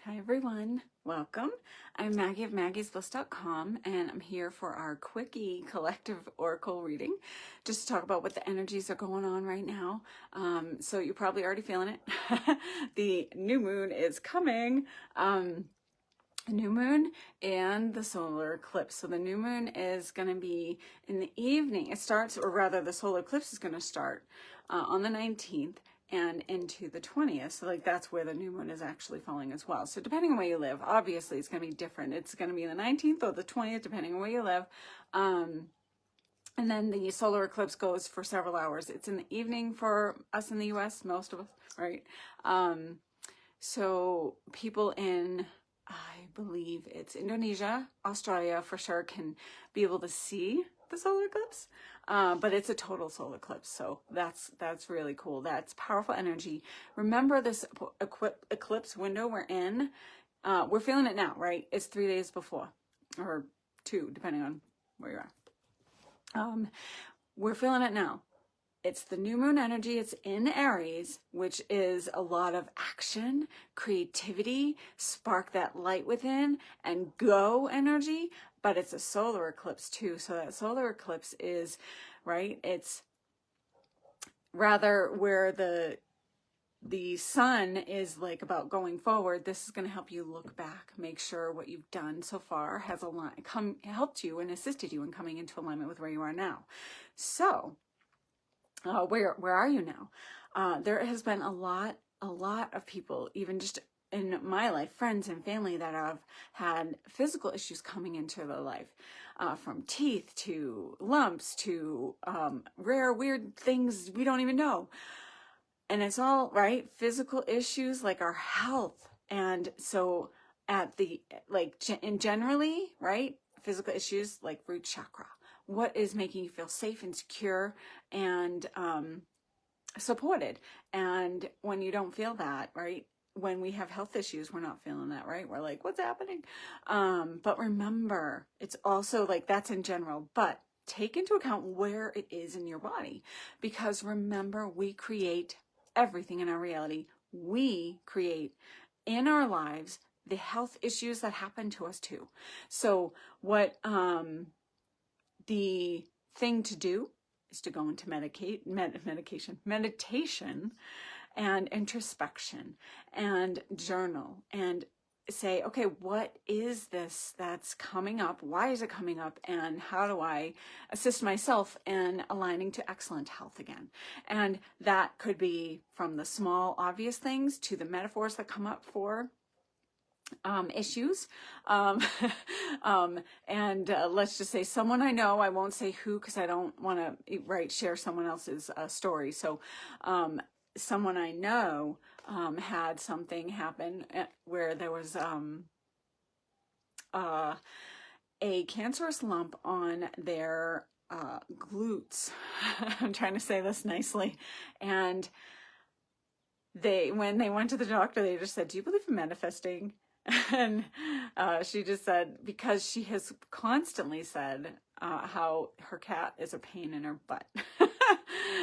Hi everyone, welcome. I'm Maggie of maggiesbliss.com and I'm here for our quickie collective oracle reading just to talk about what the energies are going on right now. So you're probably already feeling it. The new moon is coming. The new moon and the solar eclipse. So the new moon is going to be in the evening. It starts, or rather the solar eclipse is going to start on the 19th and into the 20th. So like that's where the new moon is actually falling as well. So depending on where you live, obviously it's going to be different. It's going to be the 19th or the 20th, depending on where you live. And then the solar eclipse goes for several hours. It's in the evening for us in the US, most of us, right? So people in, I believe it's Indonesia, Australia for sure can be able to see the solar eclipse, but it's a total solar eclipse. So that's really cool. That's powerful energy. Remember this eclipse window we're in, we're feeling it now, right? It's 3 days before or 2, depending on where you are. We're feeling it now. It's the new moon energy. It's in Aries, which is a lot of action, creativity, spark that light within, and go energy. But it's a solar eclipse too. So that solar eclipse is, right? It's rather where the sun is like about going forward. This is going to help you look back, make sure what you've done so far has helped you and assisted you in coming into alignment with where you are now. So where are you now? There has been a lot of people, even just in my life, friends and family that have had physical issues coming into their life, from teeth to lumps to rare, weird things we don't even know. And it's all, right, physical issues like our health. And so at the, like, generally, right, physical issues like root chakra. What is making you feel safe and secure and supported? And when you don't feel that, right? When we have health issues, we're not feeling that, right? We're like, what's happening? But remember, it's also like that's in general, but take into account where it is in your body. Because remember, we create everything in our reality. We create in our lives the health issues that happen to us too. So what the thing to do is to go into meditation and introspection and journal and say, okay, what is this that's coming up? Why is it coming up? And how do I assist myself in aligning to excellent health again? And that could be from the small, obvious things to the metaphors that come up for issues. Let's just say someone I know, I won't say who because I don't want to share someone else's story. So someone I know had something happen where there was a cancerous lump on their glutes. I'm trying to say this nicely. And when they went to the doctor, they just said, "Do you believe in manifesting?" And she just said, because she has constantly said how her cat is a pain in her butt.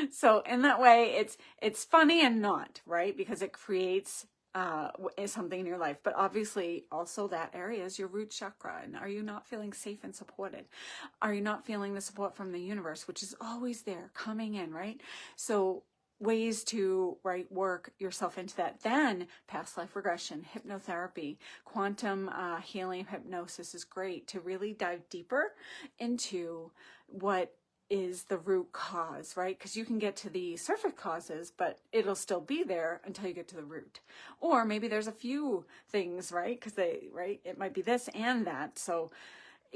So in that way, it's funny and not, right? Because it creates something in your life. But obviously, also that area is your root chakra. And are you not feeling safe and supported? Are you not feeling the support from the universe, which is always there, coming in, right? So ways to work yourself into that. Then past life regression, hypnotherapy, quantum healing, hypnosis is great to really dive deeper into what is the root cause, right? Because you can get to the surface causes, but it'll still be there until you get to the root. Or maybe there's a few things, right? Because it might be this and that. So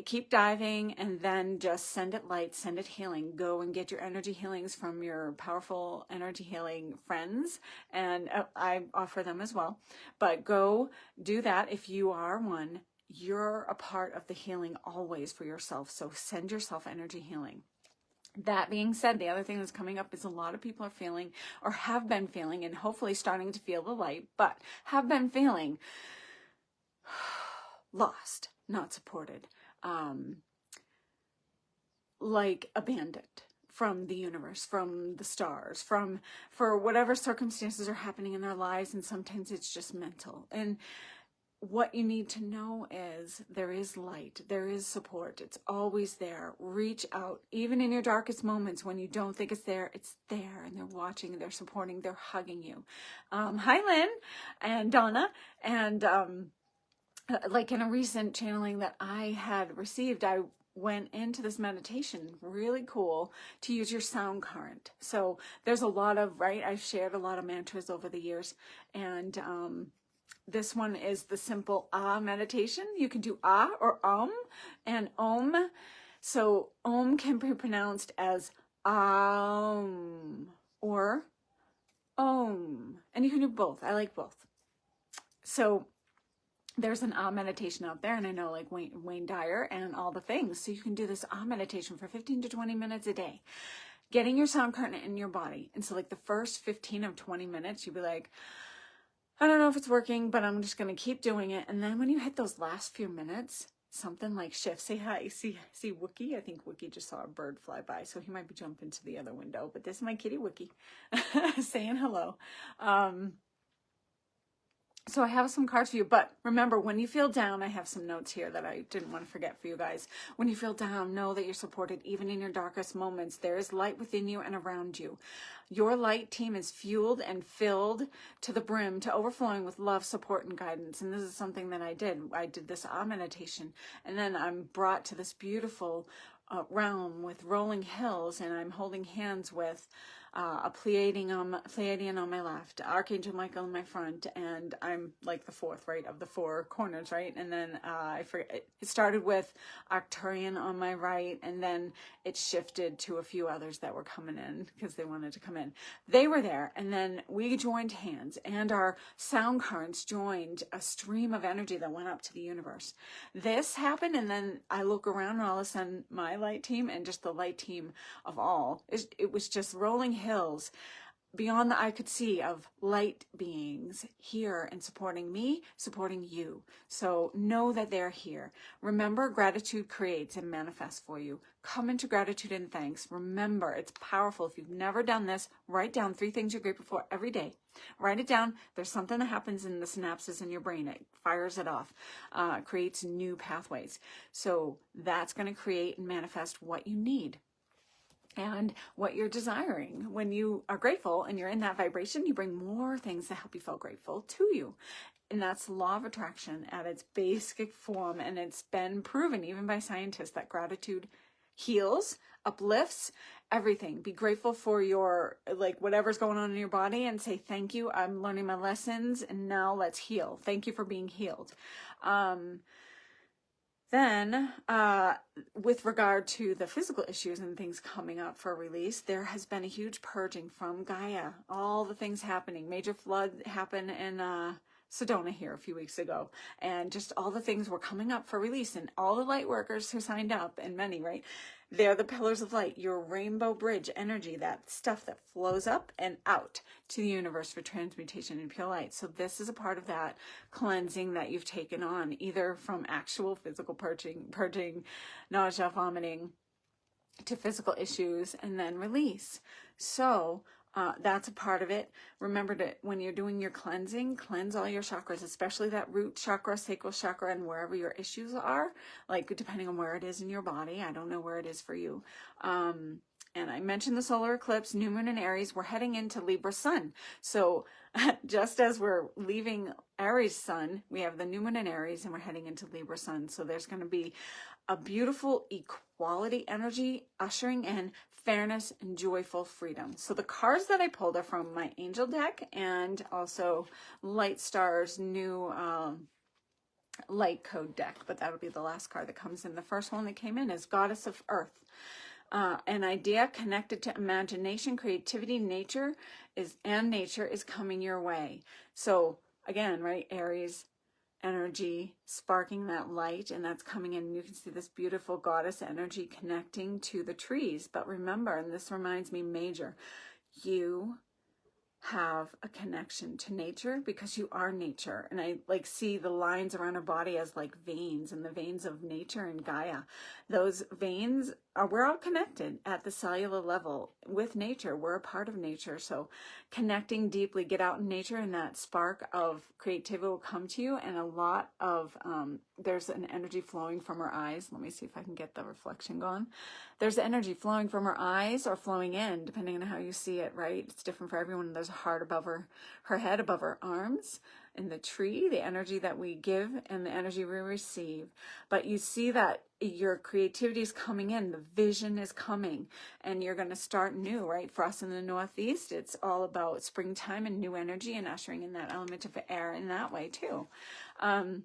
keep diving and then just send it light, send it healing. Go and get your energy healings from your powerful energy healing friends. And I offer them as well. But go do that if you are one. You're a part of the healing always for yourself. So send yourself energy healing. That being said, the other thing that's coming up is a lot of people are feeling or have been feeling and hopefully starting to feel the light, but have been feeling lost, not supported. Like abandoned from the universe, from the stars, for whatever circumstances are happening in their lives. And sometimes it's just mental. And what you need to know is there is light, there is support. It's always there. Reach out, even in your darkest moments when you don't think it's there, and they're watching, they're supporting, they're hugging you. Hi, Lynn and Donna. And like in a recent channeling that I had received, I went into this meditation, really cool, to use your sound current. So there's a lot of, right, I've shared a lot of mantras over the years, and this one is the simple ah meditation. You can do ah or and om. So om can be pronounced as or om. And you can do both. I like both. So there's an ah meditation out there, and I know like Wayne Dyer and all the things. So you can do this ah meditation for 15 to 20 minutes a day, getting your sound current in your body. And so like the first 15 of 20 minutes, you'll be like, I don't know if it's working, but I'm just going to keep doing it. And then when you hit those last few minutes, something like shifts. Say hi. See Wookie? I think Wookie just saw a bird fly by, so he might be jumping to the other window. But this is my kitty Wookie saying hello. So I have some cards for you, but remember, when you feel down, I have some notes here that I didn't want to forget for you guys. When you feel down, know that you're supported even in your darkest moments. There is light within you and around you. Your light team is fueled and filled to the brim, to overflowing with love, support, and guidance. And this is something that I did. I did this meditation, and then I'm brought to this beautiful realm with rolling hills, and I'm holding hands with a Pleiadian on my left, Archangel Michael in my front, and I'm like the fourth, right, of the four corners, right? And then I forget, it started with Arcturian on my right, and then it shifted to a few others that were coming in because they wanted to come in. They were there, and then we joined hands, and our sound currents joined a stream of energy that went up to the universe. This happened, and then I look around, and all of a sudden, my light team and just the light team of all, it was just rolling hills beyond the eye could see of light beings here and supporting me, supporting you. So know that they're here. Remember, gratitude creates and manifests for you. Come into gratitude and thanks. Remember, it's powerful. If you've never done this, write down 3 things you're grateful for every day. Write it down. There's something that happens in the synapses in your brain. It fires it off, creates new pathways. So that's going to create and manifest what you need and what you're desiring. When you are grateful and you're in that vibration, you bring more things that help you feel grateful to you. And that's law of attraction at its basic form. And it's been proven even by scientists that gratitude heals, uplifts everything. Be grateful for your, like, whatever's going on in your body, and say, thank you, I'm learning my lessons, and now let's heal. Thank you for being healed. Then, with regard to the physical issues and things coming up for release, there has been a huge purging from Gaia. All the things happening. Major flood happened in Sedona here a few weeks ago. And just all the things were coming up for release. And all the light workers who signed up, and many, right? They're the pillars of light, your rainbow bridge energy, that stuff that flows up and out to the universe for transmutation and pure light. So this is a part of that cleansing that you've taken on, either from actual physical purging, nausea, vomiting, to physical issues, and then release. So that's a part of it. Remember to, when you're doing your cleansing, cleanse all your chakras, especially that root chakra, sacral chakra, and wherever your issues are, like depending on where it is in your body. I don't know where it is for you. And I mentioned the solar eclipse, new moon in Aries. We're heading into Libra sun. So just as we're leaving Aries sun, we have the new moon in Aries, and we're heading into Libra sun. So there's going to be a beautiful equality energy ushering in fairness and joyful freedom. So the cards that I pulled are from my angel deck, and also Light Star's new light code deck, but that'll be the last card that comes in. The first one that came in is Goddess of Earth. An idea connected to imagination, creativity, nature is coming your way. So again, right, Aries energy sparking that light, and that's coming in. You can see this beautiful goddess energy connecting to the trees. But remember, and this reminds me major, you have a connection to nature, because you are nature. And I like see the lines around our body as like veins, and the veins of nature and Gaia. Those veins are, we're all connected at the cellular level with nature. We're a part of nature. So connecting deeply, get out in nature, and that spark of creativity will come to you. And a lot of, there's an energy flowing from her eyes. Let me see if I can get the reflection going. There's energy flowing from her eyes, or flowing in, depending on how you see it, right? It's different for everyone. There's a heart above her head, above her arms. In the tree, the energy that we give and the energy we receive. But you see that your creativity is coming in, the vision is coming, and you're going to start new, right? For us in the Northeast, it's all about springtime and new energy, and ushering in that element of air in that way too. And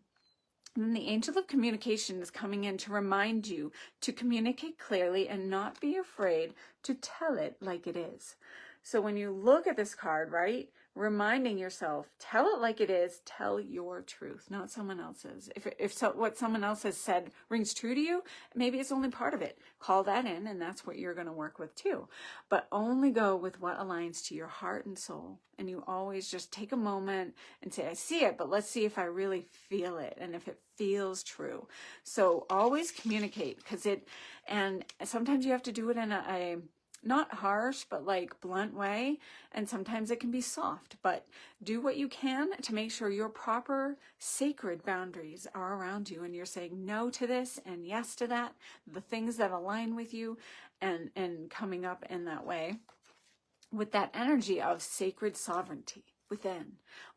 the angel of communication is coming in to remind you to communicate clearly and not be afraid to tell it like it is. So when you look at this card, right, reminding yourself, tell it like it is, tell your truth, not someone else's. If what someone else has said rings true to you, maybe it's only part of it. Call that in, and that's what you're going to work with too. But only go with what aligns to your heart and soul. And you always just take a moment and say, I see it, but let's see if I really feel it and if it feels true. So always communicate, because and sometimes you have to do it in a not harsh, but like blunt way. And sometimes it can be soft, but do what you can to make sure your proper sacred boundaries are around you. And you're saying no to this and yes to that, the things that align with you, and coming up in that way with that energy of sacred sovereignty within,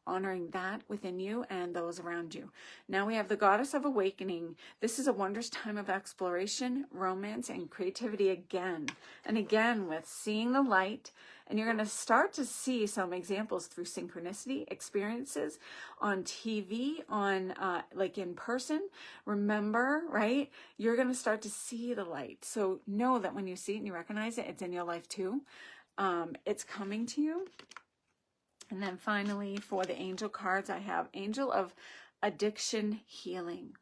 honoring that within you and those around you. Now we have the goddess of awakening. This is a wondrous time of exploration, romance, and creativity again and again, with seeing the light. And you're going to start to see some examples through synchronicity experiences on TV, on like in person. Remember, right? You're going to start to see the light. So know that when you see it and you recognize it, it's in your life too. It's coming to you. And then finally, for the angel cards, I have Angel of Addiction Healing.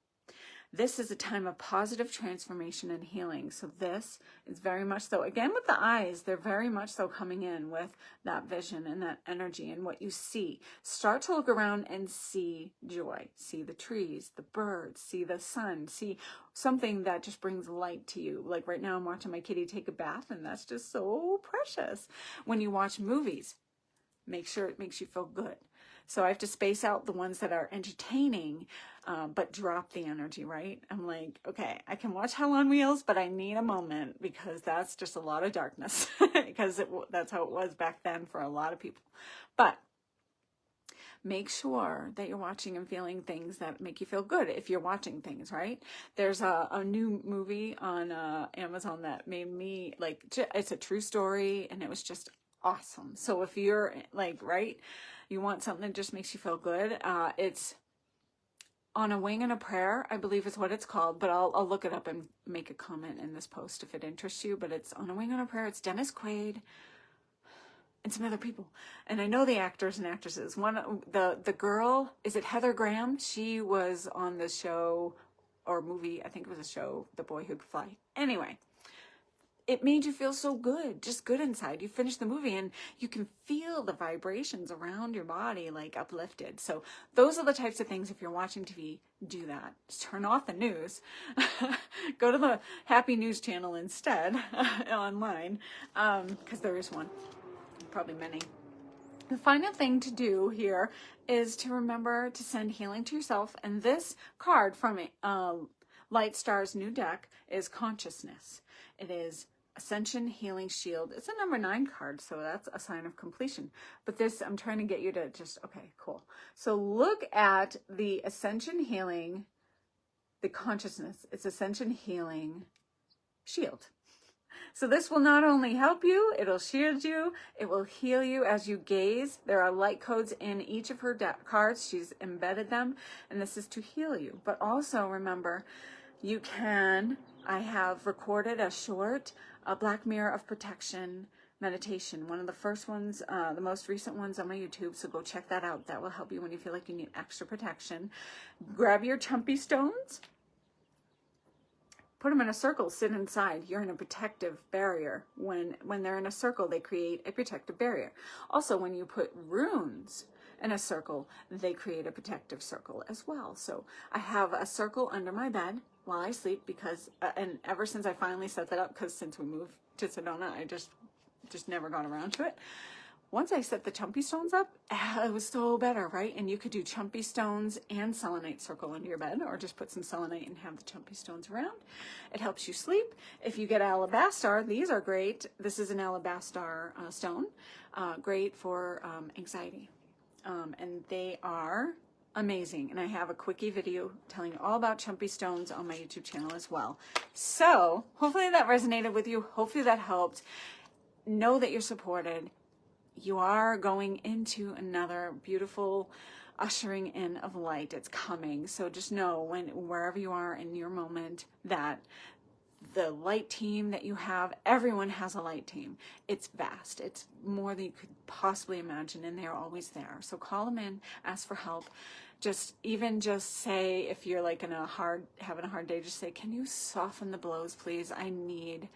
This is a time of positive transformation and healing. So this is very much so, again with the eyes, they're very much so coming in with that vision and that energy and what you see. Start to look around and see joy. See the trees, the birds, see the sun, see something that just brings light to you. Like right now I'm watching my kitty take a bath, and that's just so precious. When you watch movies, make sure it makes you feel good. So I have to space out the ones that are entertaining, but drop the energy, right? I'm like, okay, I can watch Hell on Wheels, but I need a moment, because that's just a lot of darkness, because that's how it was back then for a lot of people. But make sure that you're watching and feeling things that make you feel good if you're watching things, right? There's a new movie on Amazon that made me, like, it's a true story, and it was just awesome. So if you're like, right, you want something that just makes you feel good, it's On a Wing and a Prayer, I believe is what it's called, but I'll look it up and make a comment in this post if it interests you. But it's On a Wing and a Prayer. It's Dennis Quaid and some other people, and I know the actors and actresses. One, the girl, is it Heather Graham? She was on the show or movie, I think it was a show, The Boy Who Could Fly. Anyway, it made you feel so good, just good inside. You finish the movie and you can feel the vibrations around your body, like uplifted. So those are the types of things, if you're watching TV, do that. Just turn off the news. Go to the Happy News channel instead online, because there is one, probably many. The final thing to do here is to remember to send healing to yourself. And this card from Light Star's new deck is Consciousness. It is Ascension Healing Shield. It's a number 9 card, so that's a sign of completion. But this, I'm trying to get you to just, okay, cool. So look at the Ascension Healing, the Consciousness. It's Ascension Healing Shield. So this will not only help you, it'll shield you, it will heal you as you gaze. There are light codes in each of her cards. She's embedded them, and this is to heal you. But also remember, you can, I have recorded a short Black Mirror of Protection meditation. One of the first ones, the most recent ones on my YouTube, so go check that out. That will help you when you feel like you need extra protection. Grab your chumpy stones. put them in a circle, sit inside. You're in a protective barrier. When they're in a circle, they create a protective barrier. Also, when you put runes in a circle, they create a protective circle as well. So I have a circle under my bed while I sleep because, and ever since I finally set that up, because since we moved to Sedona, I just never got around to it. Once I set the chumpy stones up, it was so better, right? And you could do chumpy stones and selenite circle under your bed, or just put some selenite and have the chumpy stones around. It helps you sleep. If you get alabaster, these are great. This is an alabaster stone, great for anxiety. And they are amazing. And I have a quickie video telling you all about chumpy stones on my YouTube channel as well. So hopefully that resonated with you. Hopefully that helped. Know that you're supported. You are going into another beautiful ushering in of light. It's coming. So just know wherever you are in your moment that the light team that you have, everyone has a light team. It's vast. It's more than you could possibly imagine, and they're always there. So call them in, ask for help. Just say, if you're like having a hard day, just say, can you soften the blows, please? I need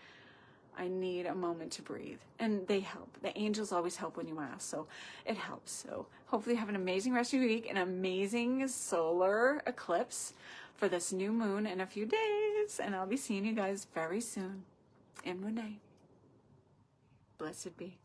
a moment to breathe. And they help. The angels always help when you ask, so it helps. So hopefully you have an amazing rest of your week, an amazing solar eclipse for this new moon in a few days. And I'll be seeing you guys very soon in Munay. Blessed be.